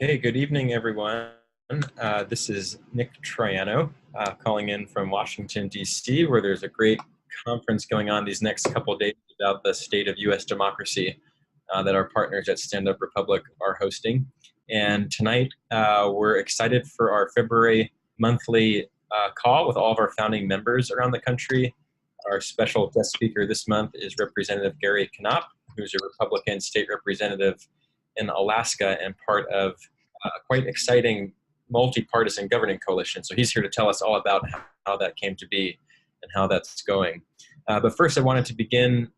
Okay, good evening, everyone. This is Nick Troiano calling in from Washington, D.C., where there's a great conference going on these next couple of days about the state of U.S. democracy that our partners at Stand Up Republic are hosting. And tonight, we're excited for our February monthly call with all of our founding members around the country. Our special guest speaker this month is Representative Knopp, who's a Republican state representative in Alaska and part of a quite exciting multi-partisan governing coalition. So he's here to tell us all about how that came to be and how that's going. But first, I wanted to begin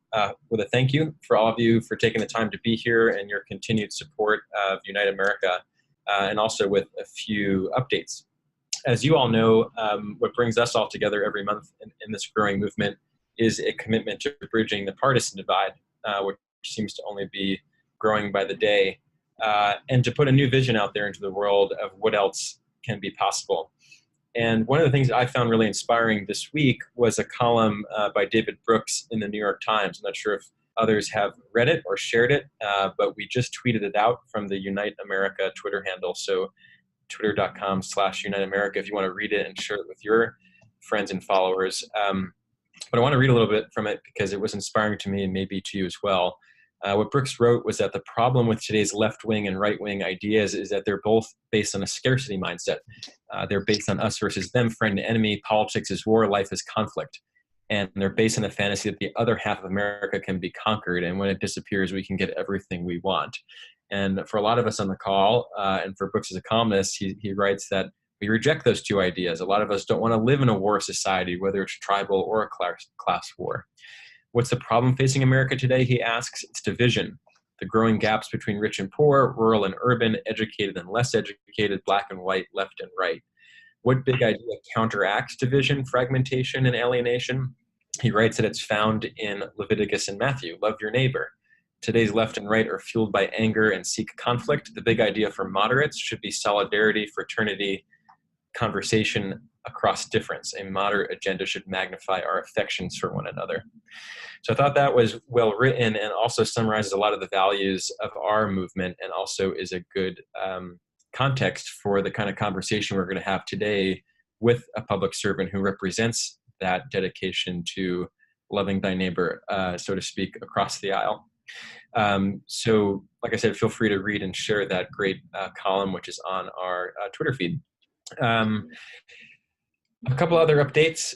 with a thank you for all of you for taking the time to be here and your continued support of Unite America, and also with a few updates. As you all know, what brings us all together every month in this growing movement is a commitment to bridging the partisan divide, which seems to only be growing by the day, and to put a new vision out there into the world of what else can be possible. And one of the things I found really inspiring this week was a column by David Brooks in the New York Times. I'm not sure if others have read it or shared it, but we just tweeted it out from the Unite America Twitter handle. So twitter.com/Unite America if you want to read it and share it with your friends and followers. But I want to read a little bit from it because it was inspiring to me and maybe to you as well. What Brooks wrote was that the problem with today's left-wing and right-wing ideas is that they're both based on a scarcity mindset. They're based on us versus them, friend and enemy, politics is war, life is conflict. And they're based on the fantasy that the other half of America can be conquered, and when it disappears, we can get everything we want. And for a lot of us on the call, and for Brooks as a columnist, he writes that we reject those two ideas. A lot of us don't want to live in a war society, whether it's tribal or a class war. What's the problem facing America today, he asks? It's division. The growing gaps between rich and poor, rural and urban, educated and less educated, black and white, left and right. What big idea counteracts division, fragmentation, and alienation? He writes that it's found in Leviticus and Matthew. Love your neighbor. Today's left and right are fueled by anger and seek conflict. The big idea for moderates should be solidarity, fraternity, conversation across difference. A moderate agenda should magnify our affections for one another. So I thought that was well written and also summarizes a lot of the values of our movement, and also is a good context for the kind of conversation we're going to have today with a public servant who represents that dedication to loving thy neighbor, so to speak, across the aisle. So like I said, feel free to read and share that great column, which is on our Twitter feed. A couple other updates.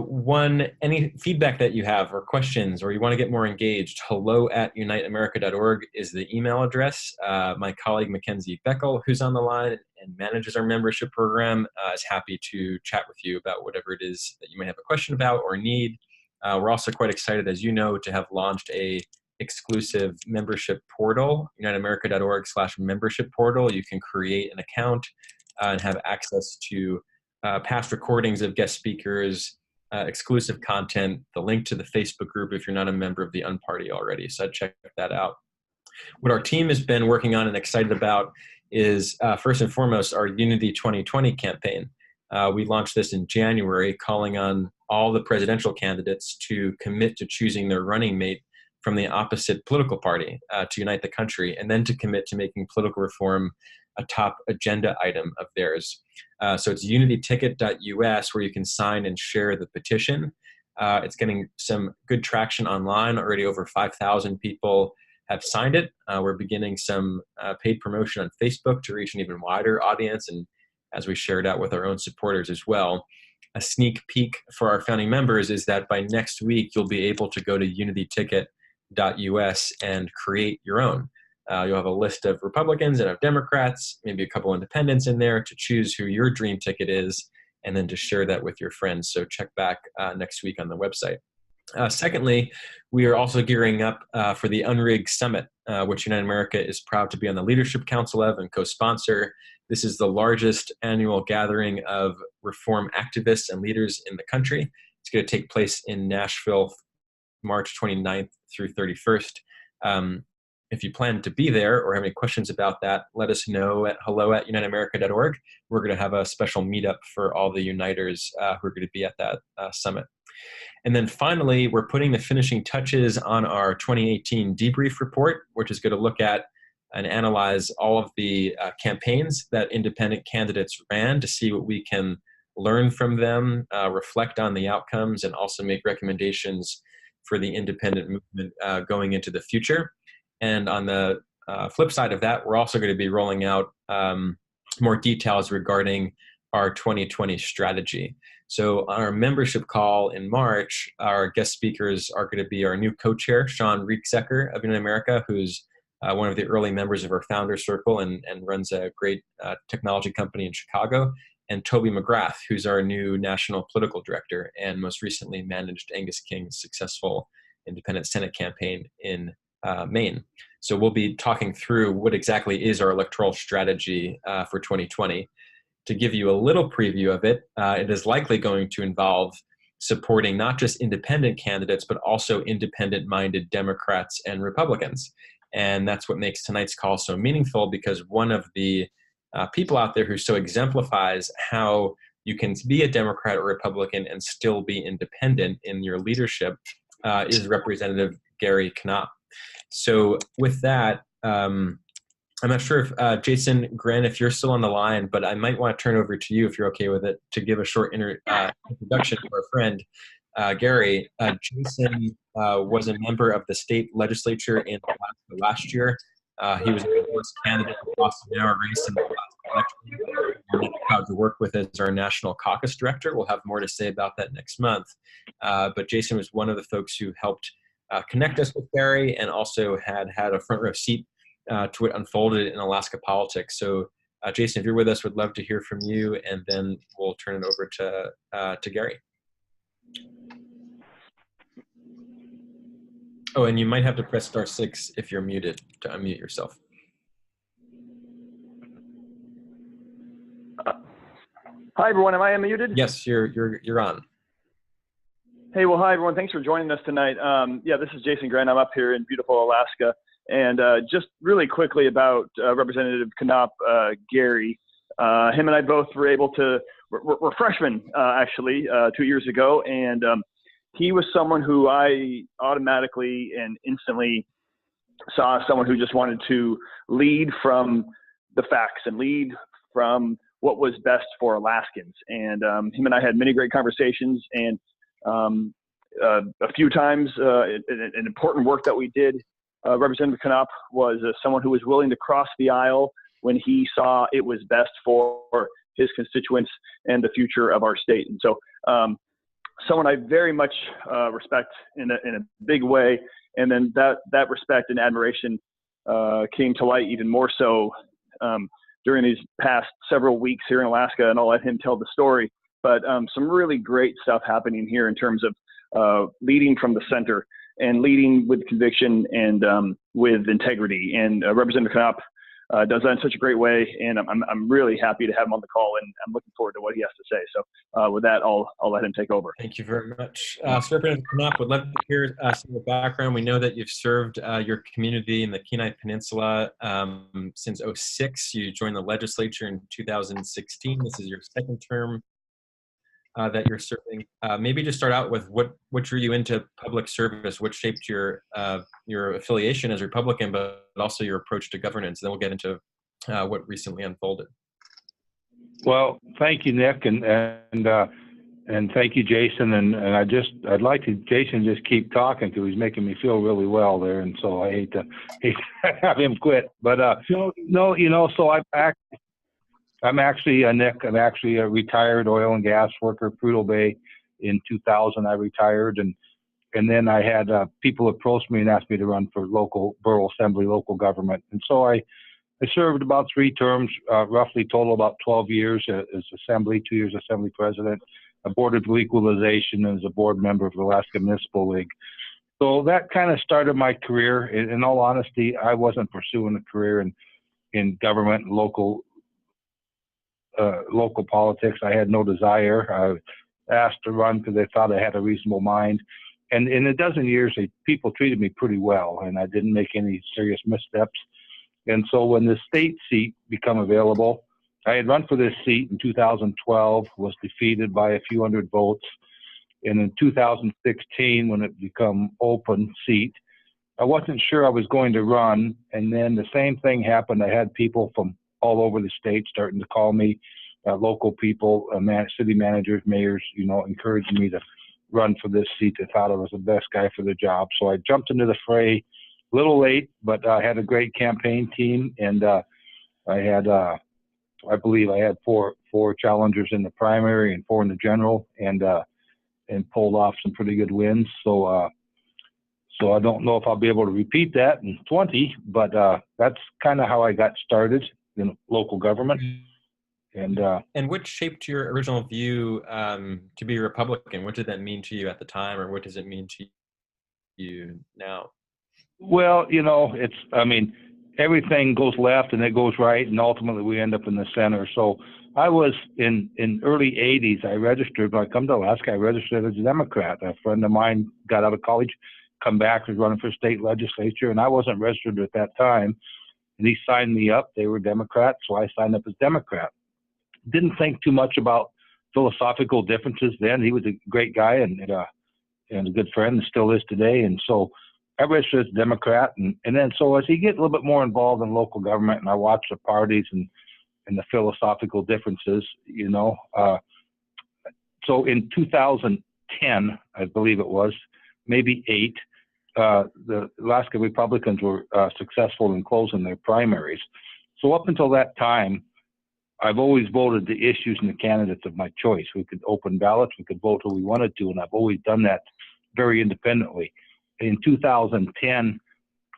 One, any feedback that you have or questions, or you want to get more engaged, hello@uniteamerica.org is the email address. My colleague Mackenzie Beckel, who's on the line and manages our membership program, is happy to chat with you about whatever it is that you may have a question about or need. We're also quite excited, as you know, to have launched a exclusive membership portal, uniteamerica.org/membership portal. You can create an account and have access to past recordings of guest speakers, exclusive content, the link to the Facebook group if you're not a member of the Unparty already. So I'd check that out. What our team has been working on and excited about is, first and foremost, our Unity 2020 campaign. We launched this in January, calling on all the presidential candidates to commit to choosing their running mate from the opposite political party to unite the country, and then to commit to making political reform a top agenda item of theirs. So it's unityticket.us, where you can sign and share the petition. It's getting some good traction online. Already over 5,000 people have signed it. We're beginning some paid promotion on Facebook to reach an even wider audience, and as we shared out with our own supporters as well. A sneak peek for our founding members is that by next week, you'll be able to go to unityticket.us and create your own. You'll have a list of Republicans and of Democrats, maybe a couple independents in there, to choose who your dream ticket is, and then to share that with your friends. So check back next week on the website. Secondly, we are also gearing up for the Unrig Summit, which Unite America is proud to be on the Leadership Council of and co-sponsor. This is the largest annual gathering of reform activists and leaders in the country. It's going to take place in Nashville, March 29th through 31st. If you plan to be there or have any questions about that, let us know at hello@uniteamerica.org. We're going to have a special meetup for all the Uniters who are going to be at that summit. And then finally, we're putting the finishing touches on our 2018 debrief report, which is going to look at and analyze all of the campaigns that independent candidates ran to see what we can learn from them, reflect on the outcomes, and also make recommendations for the independent movement going into the future. And on the flip side of that, we're also going to be rolling out more details regarding our 2020 strategy. So on our membership call in March, our guest speakers are going to be our new co-chair, Sean Rieksecker of United America, who's one of the early members of our founder circle and runs a great technology company in Chicago, and Toby McGrath, who's our new national political director and most recently managed Angus King's successful independent Senate campaign in Maine. So we'll be talking through what exactly is our electoral strategy for 2020. To give you a little preview of it, it is likely going to involve supporting not just independent candidates, but also independent-minded Democrats and Republicans. And that's what makes tonight's call so meaningful, because one of the people out there who so exemplifies how you can be a Democrat or Republican and still be independent in your leadership is Representative Gary Knopp. So with that, I'm not sure if Jason Gren, if you're still on the line, but I might want to turn over to you if you're okay with it to give a short introduction to our friend Gary. Jason was a member of the state legislature in Alaska last year. He was the first candidate for the Boston Hour race in the last election. I'm proud to work with as our national caucus director. We'll have more to say about that next month. But Jason was one of the folks who helped connect us with Gary, and also had a front row seat to what unfolded in Alaska politics. So Jason, if you're with us, would love to hear from you, and then we'll turn it over to Gary. Oh, and you might have to press *6 if you're muted to unmute yourself. Hi everyone, am I unmuted? Yes, you're on. Hey, well, hi everyone. Thanks for joining us tonight. Yeah, this is Jason Gren. I'm up here in beautiful Alaska, and just really quickly about Representative Knopp, Gary. Him and I both were able to. We're freshmen actually 2 years ago, and he was someone who I automatically and instantly saw as someone who just wanted to lead from the facts and lead from what was best for Alaskans. And him and I had many great conversations, and a few times an important work that we did, Representative Knopp was someone who was willing to cross the aisle when he saw it was best for his constituents and the future of our state. And so someone I very much respect in a big way. And then that respect and admiration came to light even more so during these past several weeks here in Alaska, and I'll let him tell the story. But some really great stuff happening here in terms of leading from the center and leading with conviction and with integrity. And Representative Knopp does that in such a great way, and I'm really happy to have him on the call, and I'm looking forward to what he has to say. So with that, I'll let him take over. Thank you very much. So Representative Knopp, would love to hear some of the background. We know that you've served your community in the Kenai Peninsula since '06. You joined the legislature in 2016. This is your second term that you're serving. Maybe just start out with what drew you into public service, what shaped your affiliation as Republican, but also your approach to governance. Then we'll get into what recently unfolded. Well, thank you, Nick, and thank you, Jason. And I'd like to Jason just keep talking because he's making me feel really well there, and so I hate to have him quit. But no, so I'm actually Nick. I'm actually a retired oil and gas worker, Prudhoe Bay. In 2000, I retired, and then I had people approach me and asked me to run for local borough assembly, local government, and so I served about 3 terms, roughly total about 12 years as assembly, 2 years assembly president, a board of equalization, and as a board member of the Alaska Municipal League. So that kind of started my career. In all honesty, I wasn't pursuing a career in government, local politics. I had no desire. I asked to run because they thought I had a reasonable mind. And in a dozen years, people treated me pretty well, and I didn't make any serious missteps. And so when the state seat became available, I had run for this seat in 2012, was defeated by a few hundred votes. And in 2016, when it became open seat, I wasn't sure I was going to run. And then the same thing happened. I had people from all over the state starting to call me, local people, city managers, mayors, encouraging me to run for this seat. They thought I was the best guy for the job. So I jumped into the fray a little late, but I had a great campaign team. And I had, I believe I had four challengers in the primary and 4 in the general, and pulled off some pretty good wins. So I don't know if I'll be able to repeat that in 20, but that's kind of how I got started in local government. And what shaped your original view to be a Republican? What did that mean to you at the time, or what does it mean to you now? Well, everything goes left and it goes right, and ultimately we end up in the center. So I was in early 80s, I registered. When I come to Alaska, I registered as a Democrat. A friend of mine got out of college, come back, was running for state legislature, and I wasn't registered at that time. And he signed me up. They were Democrats, so I signed up as Democrat. Didn't think too much about philosophical differences then. He was a great guy and a good friend, and still is today. And so I registered as a Democrat. And then so as you get a little bit more involved in local government, and I watch the parties and the philosophical differences, so in 2010, I believe it was, maybe 8, the Alaska Republicans were successful in closing their primaries. So up until that time, I've always voted the issues and the candidates of my choice. We could open ballots, we could vote who we wanted to, and I've always done that very independently. In 2010,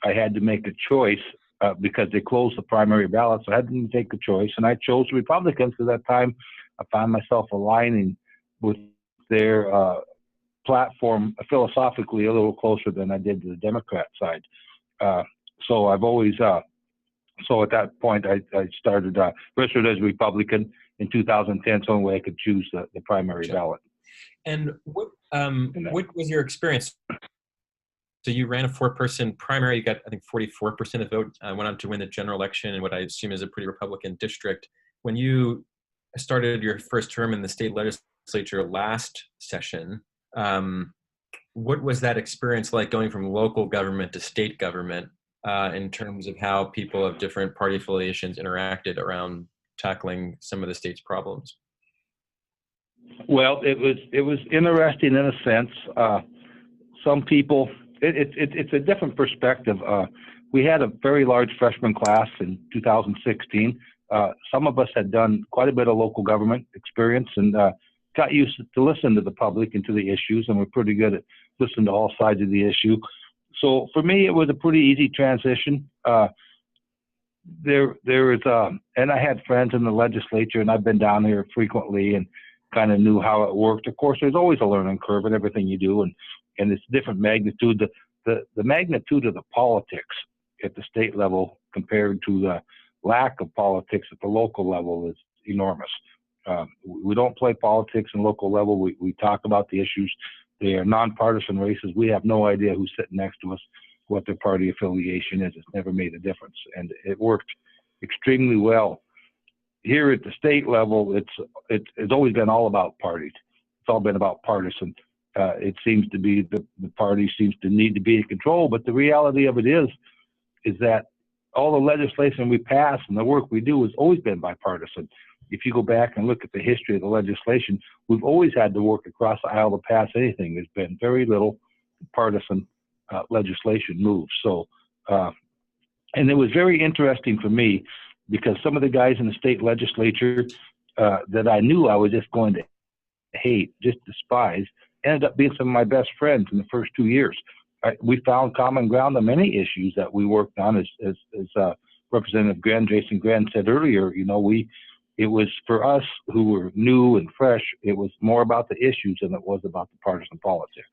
I had to make a choice because they closed the primary ballots. So I had to take a choice, and I chose the Republicans because at that time I found myself aligning with their platform philosophically a little closer than I did to the Democrat side. So I've always, so at that point I started registered as a Republican in 2010, so the way I could choose the primary ballot. And what was your experience? So you ran a 4-person primary, you got, I think, 44% of the vote, went on to win the general election in what I assume is a pretty Republican district. When you started your first term in the state legislature last session, what was that experience like, going from local government to state government, in terms of how people of different party affiliations interacted around tackling some of the state's problems? Well, it was interesting in a sense. Some people, it's a different perspective. We had a very large freshman class in 2016. Some of us had done quite a bit of local government experience and got used to listen to the public and to the issues, and we're pretty good at listening to all sides of the issue. So for me, it was a pretty easy transition. There is, and I had friends in the legislature, and I've been down here frequently and kind of knew how it worked. Of course, there's always a learning curve in everything you do, and it's different magnitude. The magnitude of the politics at the state level compared to the lack of politics at the local level is enormous. We don't play politics in local level. We talk about the issues. They are nonpartisan races. We have no idea who's sitting next to us, what their party affiliation is. It's never made a difference, and it worked extremely well. Here at the state level, it's always been all about parties. It's all been about partisan. It seems to be the party seems to need to be in control, but the reality of it is that all the legislation we pass and the work we do has always been bipartisan. If you go back and look at the history of the legislation, we've always had to work across the aisle to pass anything. There's been very little partisan legislation moves. So, and it was very interesting for me because some of the guys in the state legislature that I knew I was just going to hate, just despise, ended up being some of my best friends in the first 2 years. We found common ground on many issues that we worked on, as Representative Jason Gren said earlier. It was for us who were new and fresh. It was more about the issues than it was about the partisan politics,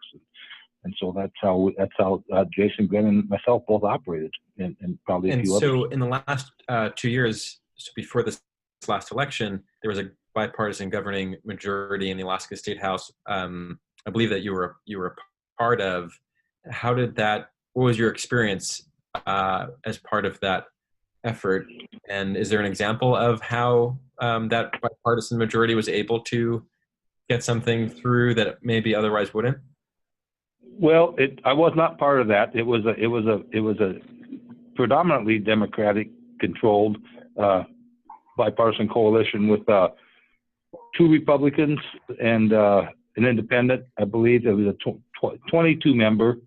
and so that's how Jason Gren and myself both operated, and probably a few others. So in the last 2 years, before this last election, there was a bipartisan governing majority in the Alaska Statehouse. I believe that you were a part of. How did that? What was your experience as part of that effort? And is there an example of how that bipartisan majority was able to get something through that maybe otherwise wouldn't? Well, I was not part of that. It was a predominantly Democratic controlled bipartisan coalition with 2 Republicans and an independent. I believe it was a 22 member.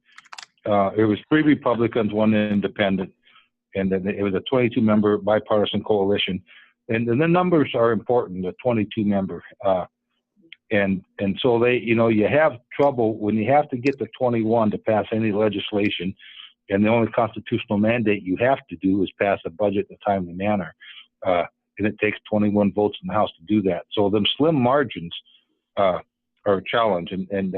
It was 3 Republicans, 1 independent, and then it was a 22 member bipartisan coalition. And the numbers are important. The 22 member. And so they, you have trouble when you have to get to 21 to pass any legislation, and the only constitutional mandate you have to do is pass a budget in a timely manner. And it takes 21 votes in the House to do that. So them slim margins are a challenge. And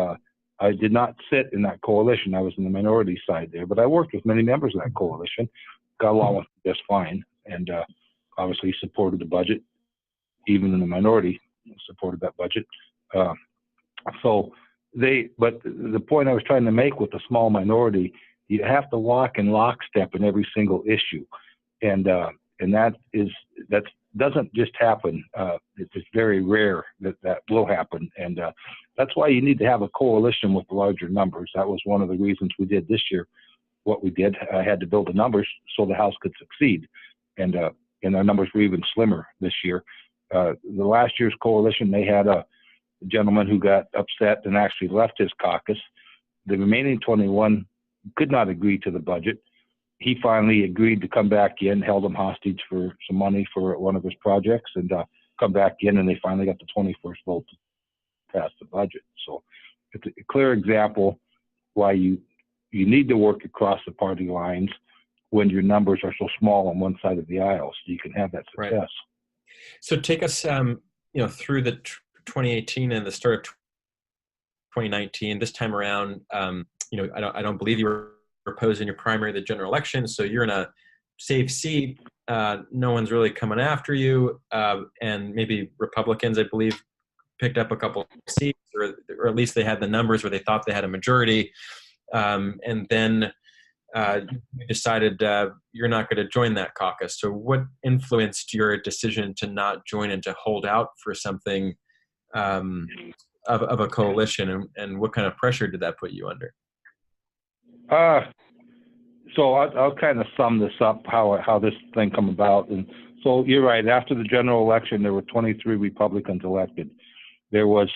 I did not sit in that coalition. I was in the minority side there, but I worked with many members of that coalition, got along with them just fine, and obviously supported the budget, even in the minority, supported that budget. But the point I was trying to make with the small minority, you have to walk in lockstep in every single issue, and that doesn't just happen. It's very rare that will happen, and that's why you need to have a coalition with larger numbers. That was one of the reasons we did this year what we did. I had to build the numbers so the House could succeed, and our numbers were even slimmer this year. The last year's coalition, they had a gentleman who got upset and actually left his caucus. The remaining 21 could not agree to the budget. He finally agreed to come back in, held him hostage for some money for one of his projects, and come back in, and they finally got the 21st vote to pass the budget. So it's a clear example why you need to work across the party lines when your numbers are so small on one side of the aisle, so you can have that success. Right. So take us, through the 2018 and the start of 2019. This time around, I don't believe you were opposed in your primary, the general election, so you're in a safe seat. No one's really coming after you, and maybe Republicans, I believe, picked up a couple of seats, or at least they had the numbers where they thought they had a majority, and then you decided you're not going to join that caucus. So what influenced your decision to not join and to hold out for something of a coalition, and what kind of pressure did that put you under? So I'll kind of sum this up, how this thing come about. And so you're right. After the general election, there were 23 Republicans elected. There was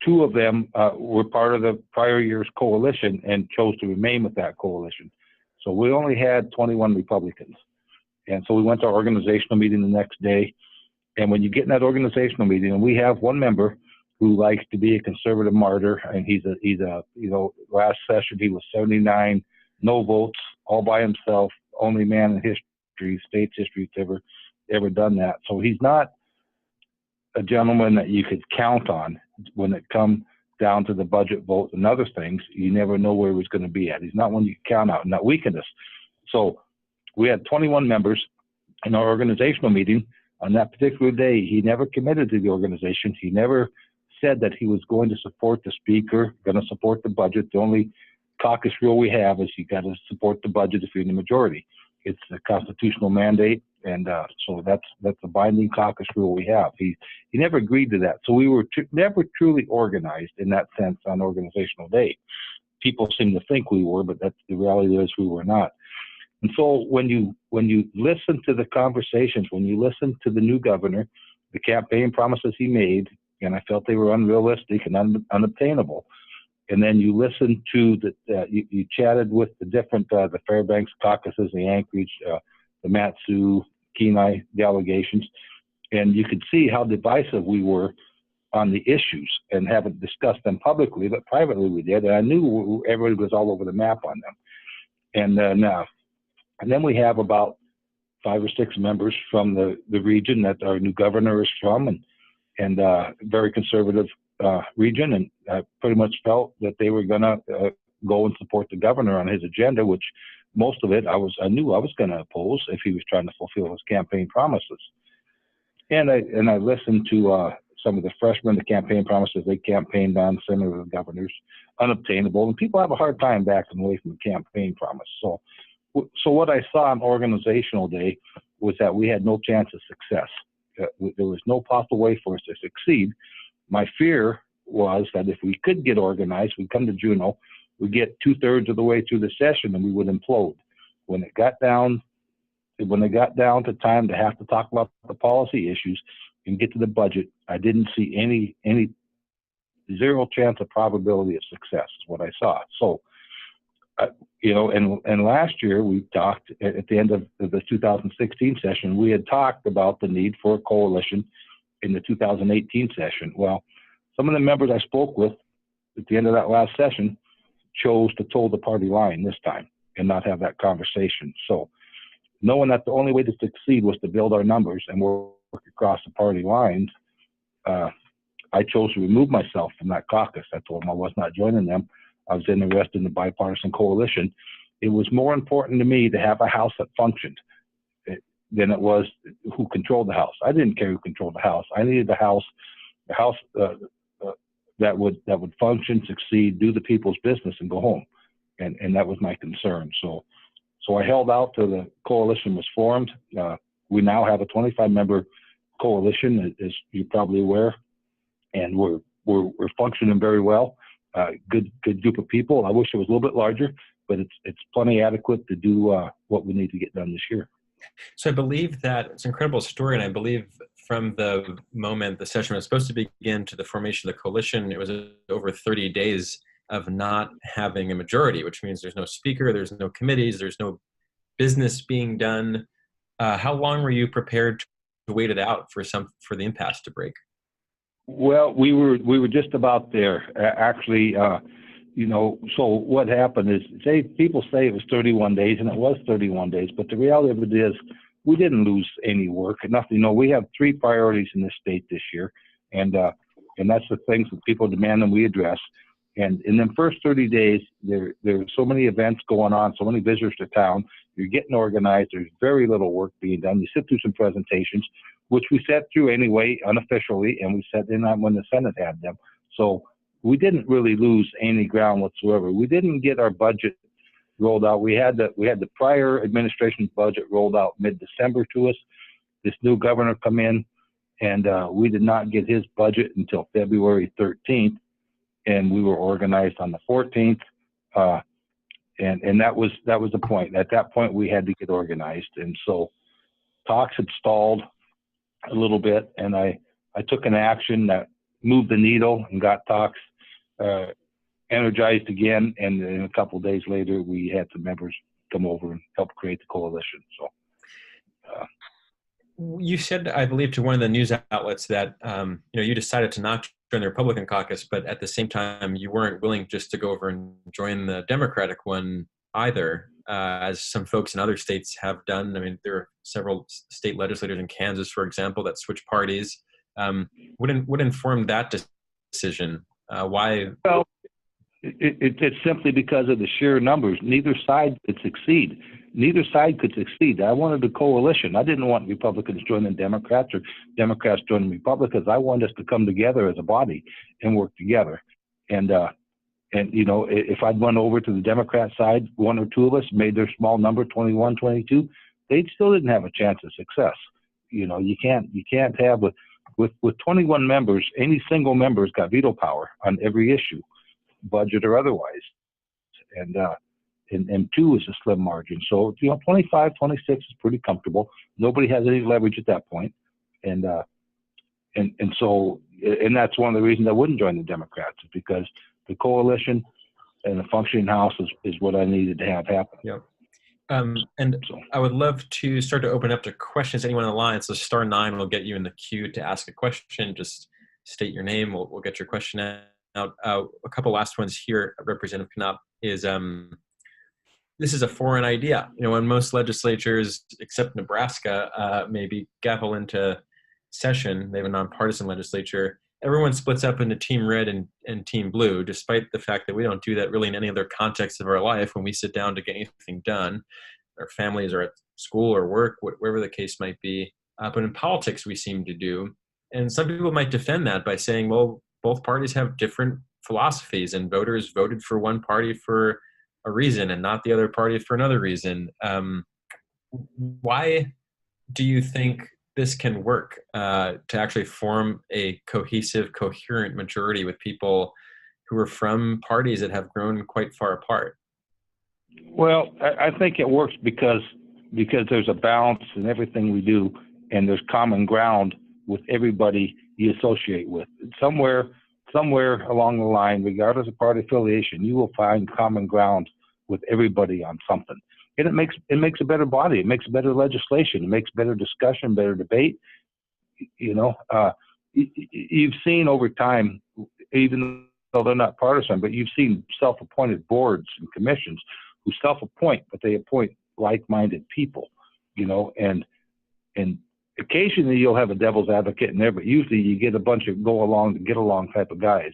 2 of them were part of the prior year's coalition and chose to remain with that coalition. So we only had 21 Republicans. And so we went to our organizational meeting the next day. And when you get in that organizational meeting, and we have one member who likes to be a conservative martyr, and he's last session he was 79, no votes, all by himself, only man in history, state's history that's ever done that. So he's not a gentleman that you could count on when it comes down to the budget vote and other things. You never know where he was going to be at. He's not one you can count out, and that weakened us. So we had 21 members in our organizational meeting. On that particular day, he never committed to the organization. He never said that he was going to support the speaker, going to support the budget. The only caucus rule we have is you got to support the budget if you're in the majority. It's a constitutional mandate, and so that's the binding caucus rule we have. He never agreed to that. So we were never truly organized in that sense on organizational day. People seem to think we were, but that's the reality is we were not. And so when you listen to the conversations, when you listen to the new governor, the campaign promises he made, and I felt they were unrealistic and unobtainable. And then you listen to you chatted with the different, the Fairbanks caucuses, the Anchorage, the Mat-Su, Kenai delegations, and you could see how divisive we were on the issues and haven't discussed them publicly, but privately we did. And I knew everybody was all over the map on them. And then we have about 5 or 6 members from the region that our new governor is from, and very conservative region, and I pretty much felt that they were going to go and support the governor on his agenda, which most of it I knew I was going to oppose if he was trying to fulfill his campaign promises. And I listened to some of the freshmen, the campaign promises they campaigned on, similar to the governor's, unobtainable, and people have a hard time backing away from the campaign promise. So what I saw on organizational day was that we had no chance of success. There was no possible way for us to succeed. My fear was that if we could get organized, we'd come to Juneau, we get 2/3 of the way through the session and we would implode. When it got down to time to have to talk about the policy issues and get to the budget, I didn't see any zero chance of probability of success is what I saw. So, and last year we talked at the end of the 2016 session, we had talked about the need for a coalition in the 2018 session. Well, some of the members I spoke with at the end of that last session chose to toe the party line this time and not have that conversation. So, knowing that the only way to succeed was to build our numbers and work across the party lines, I chose to remove myself from that caucus. I told them I was not joining them. I was interested in the bipartisan coalition. It was more important to me to have a House that functioned than it was who controlled the House. I didn't care who controlled the House. I needed a House that would function, succeed, do the people's business, and go home. And that was my concern. So I held out till the coalition was formed. We now have a 25-member coalition, as you're probably aware, and we're functioning very well. Good group of people. I wish it was a little bit larger, but it's plenty adequate to do what we need to get done this year. So I believe that it's an incredible story, and I believe from the moment the session was supposed to begin to the formation of the coalition, it was over 30 days of not having a majority, which means there's no speaker, there's no committees, there's no business being done. How long were you prepared to wait it out for the impasse to break? Well, we were just about there, actually. So what happened is, people say it was 31 days, and it was 31 days. But the reality of it is, we didn't lose any work. Nothing. We have 3 priorities in this state this year, and that's the things that people demand and we address. And in the first 30 days, there are so many events going on, so many visitors to town. You're getting organized. There's very little work being done. You sit through some presentations, which we sat through anyway, unofficially, and we sat in on when the Senate had them. So we didn't really lose any ground whatsoever. We didn't get our budget rolled out. We had the prior administration's budget rolled out mid-December to us. This new governor come in, and we did not get his budget until February 13th, and we were organized on the 14th. And that was the point. At that point, we had to get organized, and so talks had stalled a little bit, and I took an action that moved the needle and got talks energized again. And then a couple of days later, we had some members come over and help create the coalition. So you said, I believe, to one of the news outlets that you decided to not join the Republican caucus, but at the same time, you weren't willing just to go over and join the Democratic one either, as some folks in other states have done. I mean, there are several state legislators in Kansas, for example, that switch parties. What informed that decision? Why? Well, it's simply because of the sheer numbers. Neither side could succeed. I wanted a coalition. I didn't want Republicans joining Democrats or Democrats joining Republicans. I wanted us to come together as a body and work together. And if I'd went over to the Democrat side, 1 or 2 of us made their small number, 21, 22, they still didn't have a chance of success. You can't have with 21 members, any single member's got veto power on every issue, budget or otherwise. And 2 is a slim margin. So, 25, 26 is pretty comfortable. Nobody has any leverage at that point. And that's one of the reasons I wouldn't join the Democrats, is because the coalition and the functioning House is what I needed to have happen. Yep. I would love to start to open up to questions. Anyone on the line, so *9 will get you in the queue to ask a question. Just state your name. We'll get your question out. A couple last ones here, Representative Knopp, is this is a foreign idea. When most legislatures, except Nebraska, maybe gavel into session, they have a nonpartisan legislature, everyone splits up into Team Red and Team Blue, despite the fact that we don't do that really in any other context of our life when we sit down to get anything done. Our families are at school or work, whatever the case might be. But in politics, we seem to do. And some people might defend that by saying, well, both parties have different philosophies, and voters voted for one party for a reason and not the other party for another reason. Why do you think this can work to actually form a cohesive, coherent majority with people who are from parties that have grown quite far apart? Well, I think it works because there's a balance in everything we do, and there's common ground with everybody you associate with. Somewhere along the line, regardless of party affiliation, you will find common ground with everybody on something. And it makes a better body. It makes better legislation. It makes better discussion, better debate. You've seen over time, even though they're not partisan, but you've seen self-appointed boards and commissions who self-appoint, but they appoint like-minded people, and occasionally you'll have a devil's advocate in there, but usually you get a bunch of go along to get along type of guys,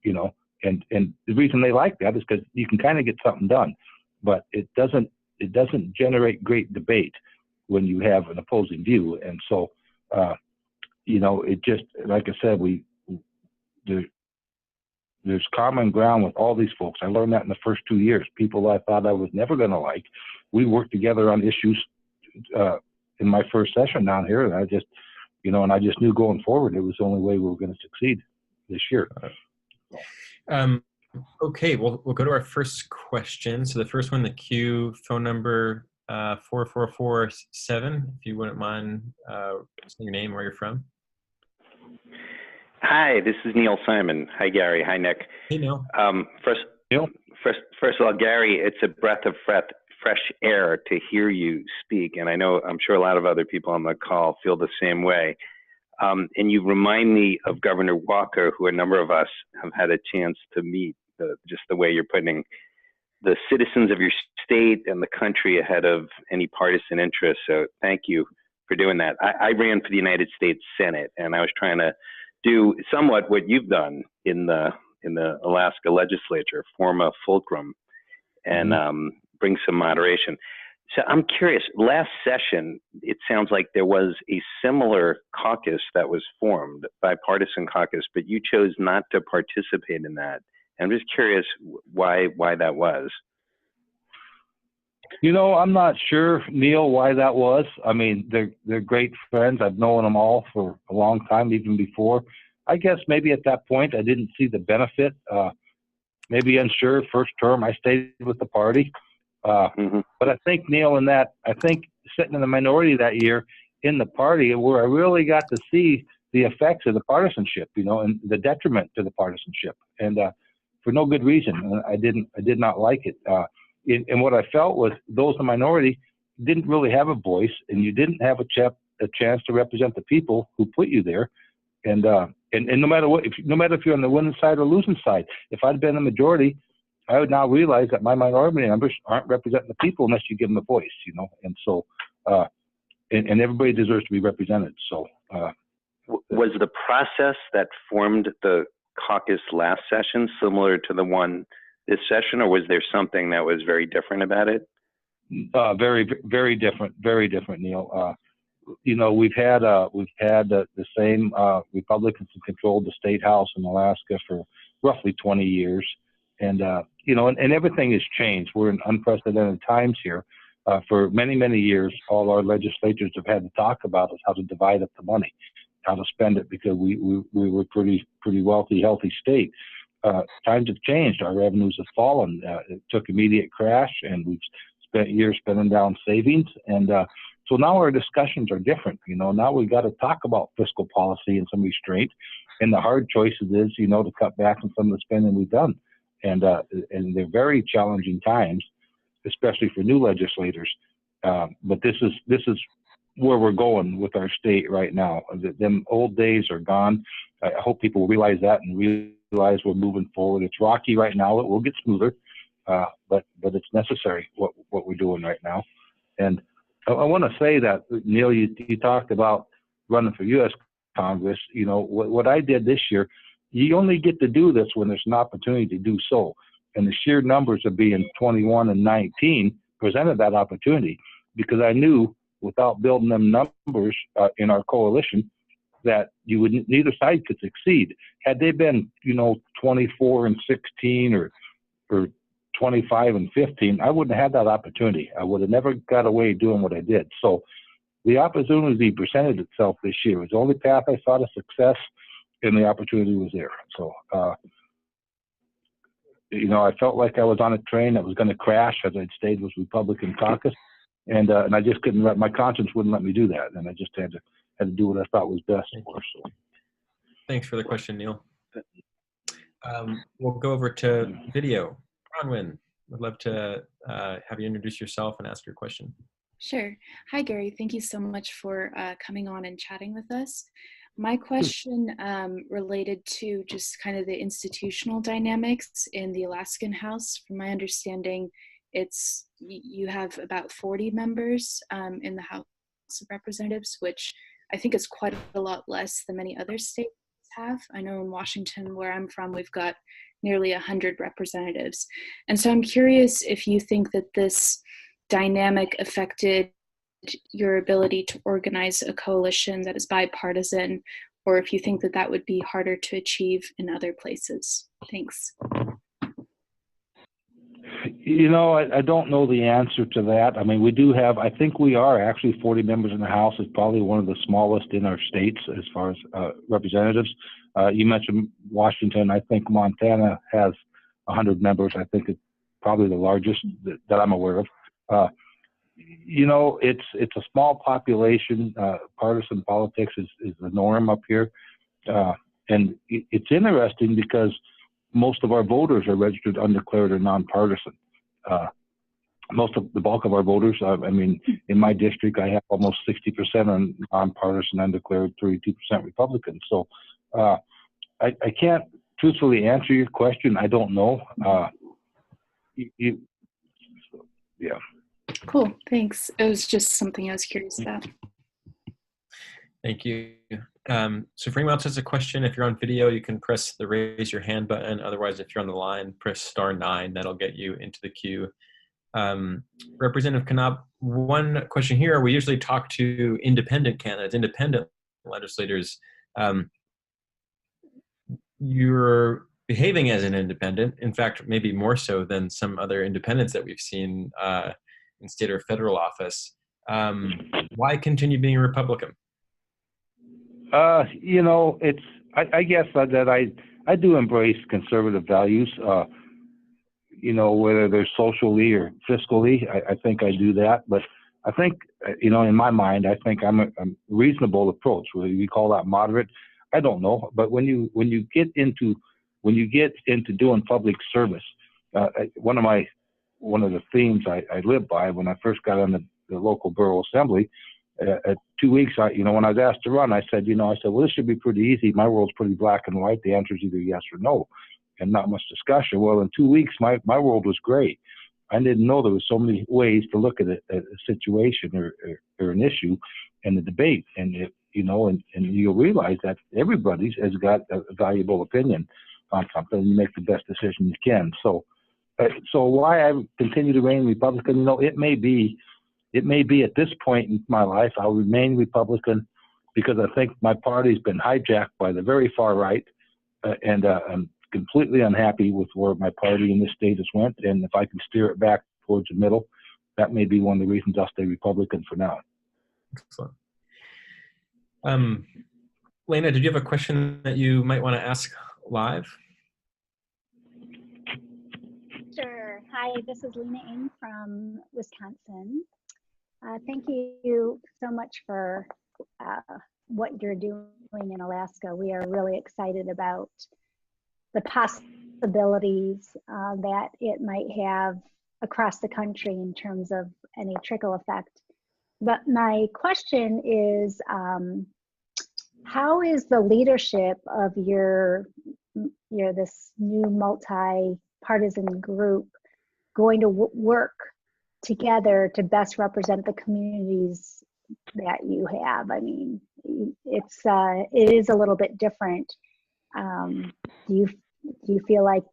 and the reason they like that is because you can kind of get something done, but it doesn't generate great debate when you have an opposing view. And so, it just, like I said, there's common ground with all these folks. I learned that in the first 2 years. People I thought I was never going to like, we worked together on issues in my first session down here, and I just knew going forward it was the only way we were going to succeed this year. Okay, we'll go to our first question. So the first one, the queue phone number 4447. If you wouldn't mind saying your name, where you're from. Hi, this is Neil Simon. Hi, Gary. Hi, Nick. Hey, Neil. First of all, Gary, it's a breath of fresh air to hear you speak, and I'm sure a lot of other people on the call feel the same way. And you remind me of Governor Walker, who a number of us have had a chance to meet. Just the way you're putting the citizens of your state and the country ahead of any partisan interest. So thank you for doing that. I ran for the United States Senate, and I was trying to do somewhat what you've done in the Alaska legislature, form a fulcrum and bring some moderation. So I'm curious, last session, it sounds like there was a similar caucus that was formed, bipartisan caucus, but you chose not to participate in that. I'm just curious why that was. I'm not sure, Neil, why that was. I mean, they're great friends. I've known them all for a long time, even before. I guess maybe at that point I didn't see the benefit. Maybe unsure. First term, I stayed with the party. But I think, Neil, I think sitting in the minority that year in the party, where I really got to see the effects of the partisanship, and the detriment to the partisanship, and for no good reason. I did not like it. And what I felt was those in the minority didn't really have a voice, and you didn't have a chance to represent the people who put you there. And no matter what, no matter if you're on the winning side or losing side, if I'd been the majority, I would now realize that my minority members aren't representing the people unless you give them a voice, And so, and everybody deserves to be represented. So, was the process that formed the caucus last session similar to the one this session, or was there something that was very different about it? Very, very different. Very different, Neil. We've had the same Republicans who controlled the state house in Alaska for roughly 20 years. And, and everything has changed. We're in unprecedented times here. For many, many years, all our legislatures have had to talk about is how to divide up the money, how to spend it, because we were pretty wealthy, healthy state. Times have changed. Our revenues have fallen. It took immediate crash, and we've spent years spending down savings. And so now our discussions are different. Now we've got to talk about fiscal policy and some restraint. And the hard choices is, to cut back on some of the spending we've done. And they're very challenging times, especially for new legislators. But this is where we're going with our state right now. Them old days are gone. I hope people realize that and realize we're moving forward. It's rocky right now. It will get smoother, but it's necessary what we're doing right now. And I want to say that, Neil, you talked about running for U.S. Congress. What I did this year, you only get to do this when there's an opportunity to do so. And the sheer numbers of being 21 and 19 presented that opportunity, because I knew without building them numbers in our coalition that neither side could succeed. Had they been, 24 and 16 or 25 and 15, I wouldn't have had that opportunity. I would have never got away doing what I did. So the opportunity presented itself this year. It was the only path I saw to success, and the opportunity was there. So I felt like I was on a train that was going to crash as I'd stayed with Republican caucus, and I just couldn't my conscience wouldn't let me do that, and I just had to do what I thought was best for us. So. Thanks for the question, Neil. We'll go over to video. Bronwyn, would love to have you introduce yourself and ask your question. Sure. Hi, Gary. Thank you so much for coming on and chatting with us. My question related to just kind of the institutional dynamics in the Alaskan House. From my understanding, you have about 40 members in the House of Representatives, which I think is quite a lot less than many other states have. I know in Washington, where I'm from, we've got nearly 100 representatives. And so I'm curious if you think that this dynamic affected your ability to organize a coalition that is bipartisan, or if you think that that would be harder to achieve in other places. Thanks. I don't know the answer to that. I mean, I think we are actually 40 members in the House. It's probably one of the smallest in our states as far as representatives. You mentioned Washington. I think Montana has 100 members. I think it's probably the largest that I'm aware of. It's a small population. Partisan politics is the norm up here. And it's interesting because most of our voters are registered, undeclared, or nonpartisan. The bulk of our voters, in my district, I have almost 60% on nonpartisan, undeclared, 32% Republican. So I can't truthfully answer your question. I don't know. Yeah. Cool, thanks. It was just something I was curious about. Thank you. So if anyone else has a question, if you're on video, you can press the raise your hand button. Otherwise, if you're on the line, press *9. That'll get you into the queue. Representative Knopp, one question here. We usually talk to independent candidates, independent legislators. You're behaving as an independent, in fact, maybe more so than some other independents that we've seen in state or federal office. Why continue being a Republican? I guess that I do embrace conservative values, whether they're socially or fiscally, I think I do that. But I think, in my mind, I think I'm a reasonable approach. Whether you call that moderate, I don't know. But when you get into doing public service, one of the themes I live by when I first got on the local borough assembly, at 2 weeks, when I was asked to run, I said, well, this should be pretty easy. My world's pretty black and white. The answer is either yes or no, and not much discussion. Well, in 2 weeks, my world was great. I didn't know there was so many ways to look at a situation or an issue and the debate. And and you'll realize that everybody has got a valuable opinion on something, and you make the best decision you can. So why I continue to remain Republican, it may be at this point in my life, I'll remain Republican because I think my party's been hijacked by the very far right, and I'm completely unhappy with where my party in this state has went. And if I can steer it back towards the middle, that may be one of the reasons I'll stay Republican for now. Excellent. Lena, did you have a question that you might want to ask live? Sure. Hi, this is Lena Ng from Wisconsin. Thank you so much for what you're doing in Alaska. We are really excited about the possibilities that it might have across the country in terms of any trickle effect. But my question is, how is the leadership of this new multi-partisan group going to work together to best represent the communities that you have? I mean, it is a little bit different. Do you feel like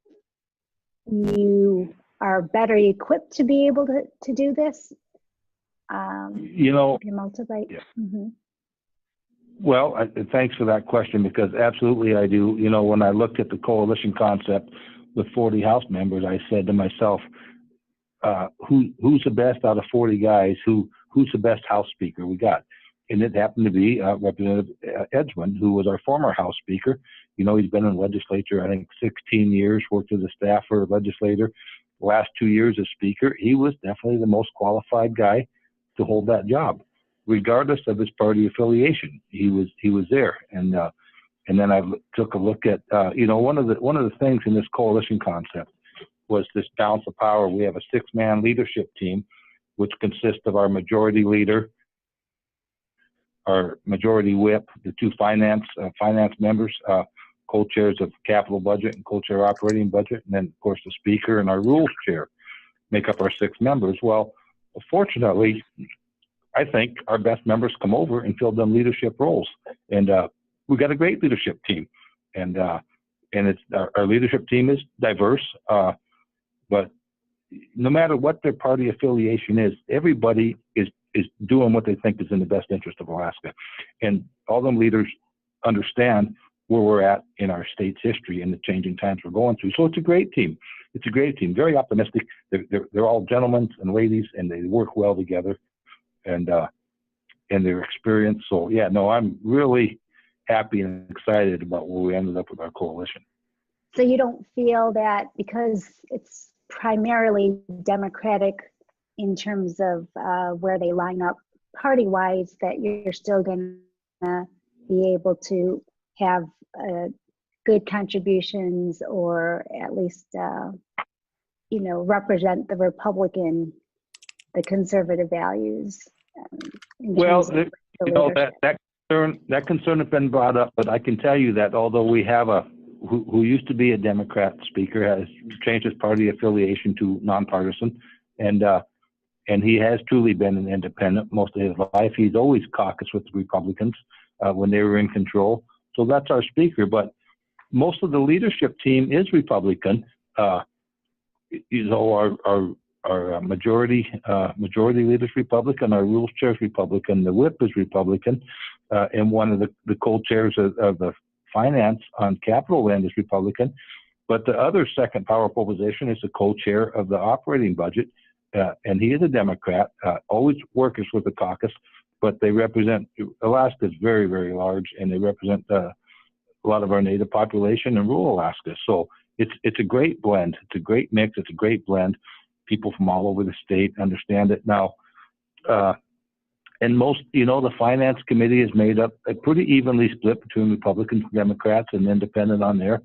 you are better equipped to be able to do this? Yeah. Mm-hmm. Well, thanks for that question, because absolutely I do. When I looked at the coalition concept with 40 House members, I said to myself, who's the best out of 40 guys? Who's the best House Speaker we got? and it happened to be Representative Edgman, who was our former House Speaker. You know, he's been in the legislature, I think, 16 years, worked as a staffer, legislator. The last 2 years as Speaker, he was definitely the most qualified guy to hold that job, regardless of his party affiliation. He was there, and then I took a look at you know, one of the things in this coalition concept was this balance of power. We have a 6-man leadership team, which consists of our majority leader, our majority whip, the 2 finance members, co-chairs of capital budget and co-chair operating budget, and then of course the speaker and our rules chair make up our 6 members. Well, fortunately, I think our best members come over and fill them leadership roles, and we've got a great leadership team, and it's our leadership team is diverse, but no matter what their party affiliation is, everybody is doing what they think is in the best interest of Alaska. And all them leaders understand where we're at in our state's history and the changing times we're going through. So it's a great team. It's a great team, very optimistic. They're all gentlemen and ladies, and they work well together, and they're experienced. So yeah, no, I'm really happy and excited about where we ended up with our coalition. So you don't feel that because it's primarily Democratic in terms of where they line up party-wise, that you're still going to be able to have good contributions, or at least, you know, represent the conservative values. Well, you know, that concern has been brought up, but I can tell you that although we have who used to be a Democrat speaker has changed his party affiliation to nonpartisan, and he has truly been an independent most of his life. He's always caucused with the Republicans when they were in control. So that's our speaker, but most of the leadership team is Republican. You know, our majority leader is Republican, our rules chair is Republican, the whip is Republican, and one of the co-chairs of the finance on Capitol Land is Republican. But the other second powerful position is the co-chair of the operating budget, and he is a Democrat, always works with the caucus, but they represent, Alaska is very, very large, and they represent a lot of our native population in rural Alaska. So it's a great blend. It's a great mix. It's a great blend. People from all over the state understand it now. And most, you know, the finance committee is made up pretty evenly split between Republicans, Democrats, and independent on there.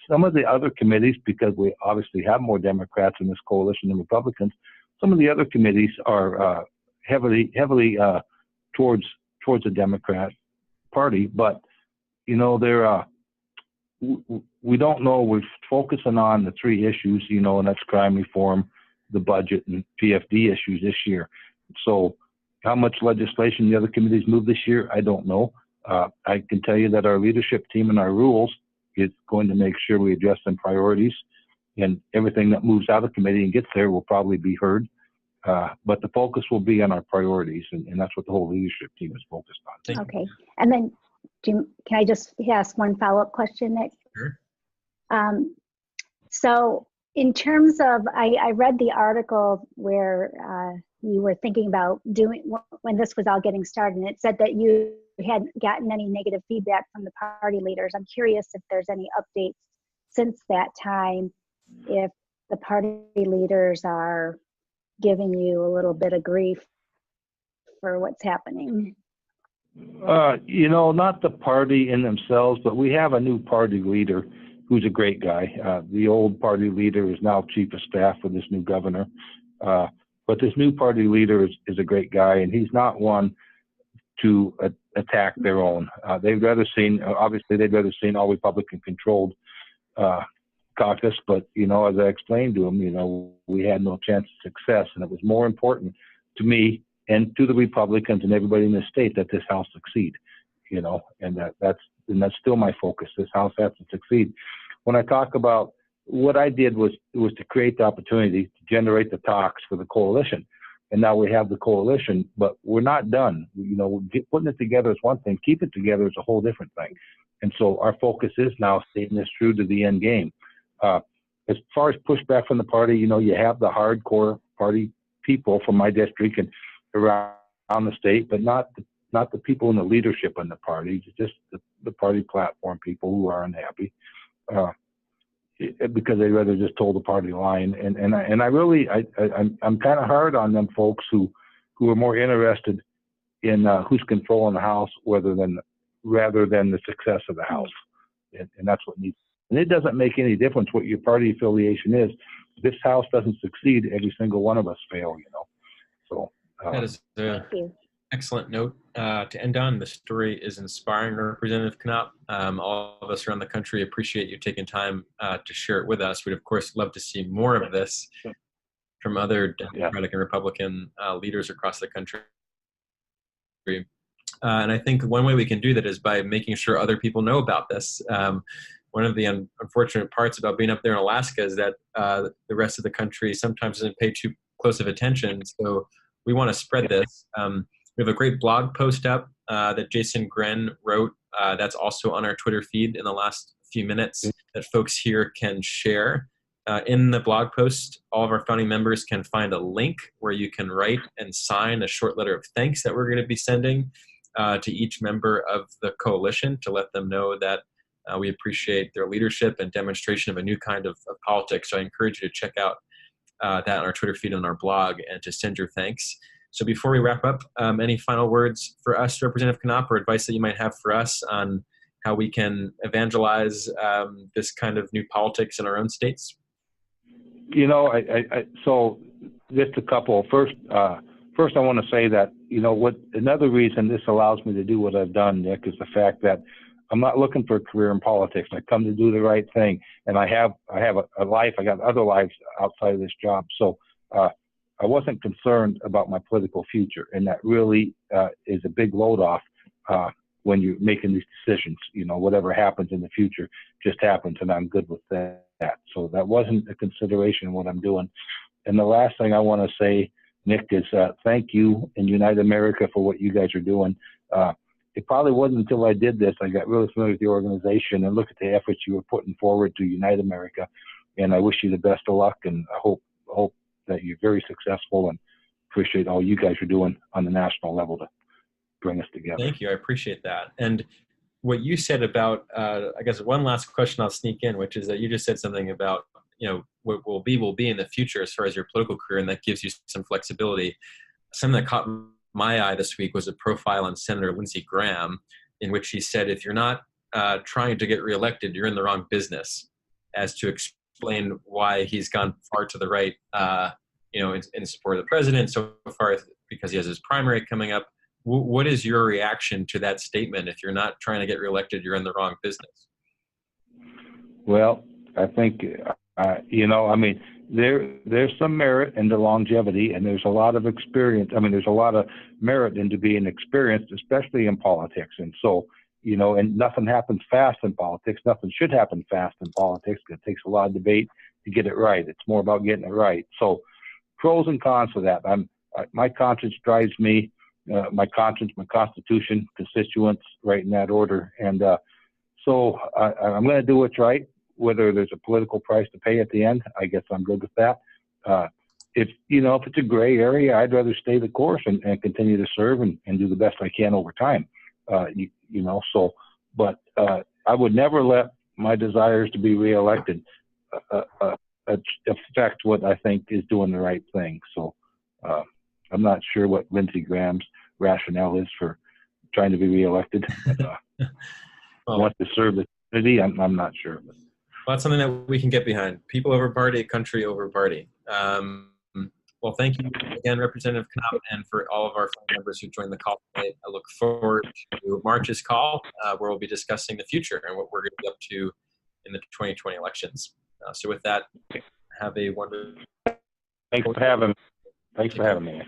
Some of the other committees, because we obviously have more Democrats in this coalition than Republicans, some of the other committees are heavily towards the Democrat Party. But you know, we don't know. We're focusing on the 3 issues, you know, and that's crime reform, the budget, and PFD issues this year. So how much legislation the other committees move this year, I don't know. I can tell you that our leadership team and our rules is going to make sure we address some priorities, and everything that moves out of committee and gets there will probably be heard. But the focus will be on our priorities, and that's what the whole leadership team is focused on. Okay. And then, Jim, can I just ask one follow-up question, Nick? Sure. So in terms of, I read the article where you were thinking about doing, when this was all getting started, and it said that you hadn't gotten any negative feedback from the party leaders. I'm curious if there's any updates since that time, if the party leaders are giving you a little bit of grief for what's happening. You know, not the party in themselves, but we have a new party leader who's a great guy. The old party leader is now chief of staff for this new governor. But this new party leader is a great guy, and he's not one to attack their own. They'd rather seen, obviously, they'd rather seen all Republican-controlled caucus, but, you know, as I explained to him, you know, we had no chance of success, and it was more important to me and to the Republicans and everybody in the state that this House succeed, you know, and that's still my focus. This House has to succeed. When I talk about what I did was to create the opportunity to generate the talks for the coalition. And now we have the coalition, but we're not done. You know, putting it together is one thing. Keep it together is a whole different thing. And so our focus is now staying this through to the end game. As far as pushback from the party, you know, you have the hardcore party people from my district and around the state, but not the people in the leadership in the party, just the party platform people who are unhappy. Because they rather just told the party line, and I'm kind of hard on them folks who are more interested in who's controlling the House rather than the success of the House, and that's what needs. And it doesn't make any difference what your party affiliation is. If this House doesn't succeed, every single one of us fail. So that is Thank you. excellent note to end on. The story is inspiring, Representative Knopp. All of us around the country appreciate you taking time to share it with us. We'd, of course, love to see more of this from other Democratic and Republican leaders across the country. And I think one way we can do that is by making sure other people know about this. One of the unfortunate parts about being up there in Alaska is that the rest of the country sometimes doesn't pay too close of attention. So we want to spread this. We have a great blog post up that Jason Gren wrote. That's also on our Twitter feed in the last few minutes that folks here can share. In the blog post, all of our founding members can find a link where you can write and sign a short letter of thanks that we're going to be sending to each member of the coalition to let them know that we appreciate their leadership and demonstration of a new kind of politics. So I encourage you to check out that on our Twitter feed and on our blog and to send your thanks. So before we wrap up, any final words for us, Representative Knopp, or advice that you might have for us on how we can evangelize this kind of new politics in our own states? So just a couple. First, I want to say that, another reason this allows me to do what I've done, Nick, is the fact that I'm not looking for a career in politics. I come to do the right thing, and I have a life. I got other lives outside of this job. So I wasn't concerned about my political future, and that really is a big load off when you're making these decisions. Whatever happens in the future just happens, and I'm good with that. So that wasn't a consideration in what I'm doing. And the last thing I want to say, Nick, is thank you and Unite America for what you guys are doing. It probably wasn't until I did this I got really familiar with the organization and look at the efforts you were putting forward to Unite America. And I wish you the best of luck, and I hope that you're very successful, and appreciate all you guys are doing on the national level to bring us together. Thank you. I appreciate that. And what you said about, I guess one last question I'll sneak in, which is that you just said something about, what will be in the future as far as your political career, and that gives you some flexibility. Something that caught my eye this week was a profile on Senator Lindsey Graham, in which he said, if you're not trying to get reelected, you're in the wrong business, as to explain why he's gone far to the right, in support of the president so far, because he has his primary coming up. What is your reaction to that statement? If you're not trying to get reelected, you're in the wrong business. Well, I think, there's some merit in the longevity, and there's a lot of experience. There's a lot of merit into being experienced, especially in politics. And so, and nothing happens fast in politics. Nothing should happen fast in politics. It takes a lot of debate to get it right. It's more about getting it right. So pros and cons of that. My conscience drives me. My conscience, my constitution, constituents, right in that order. And so I'm going to do what's right, whether there's a political price to pay at the end. I guess I'm good with that. If it's a gray area, I'd rather stay the course and continue to serve and do the best I can over time. But I would never let my desires to be reelected affect what I think is doing the right thing. So I'm not sure what Lindsey Graham's rationale is for trying to be reelected. Want to serve the community? I'm not sure. Well, that's something that we can get behind. People over party, country over party. Well, thank you again, Representative Knopp, and for all of our members who joined the call tonight. I look forward to March's call, where we'll be discussing the future and what we're going to be up to in the 2020 elections. So with that, have a wonderful. Thanks for having me.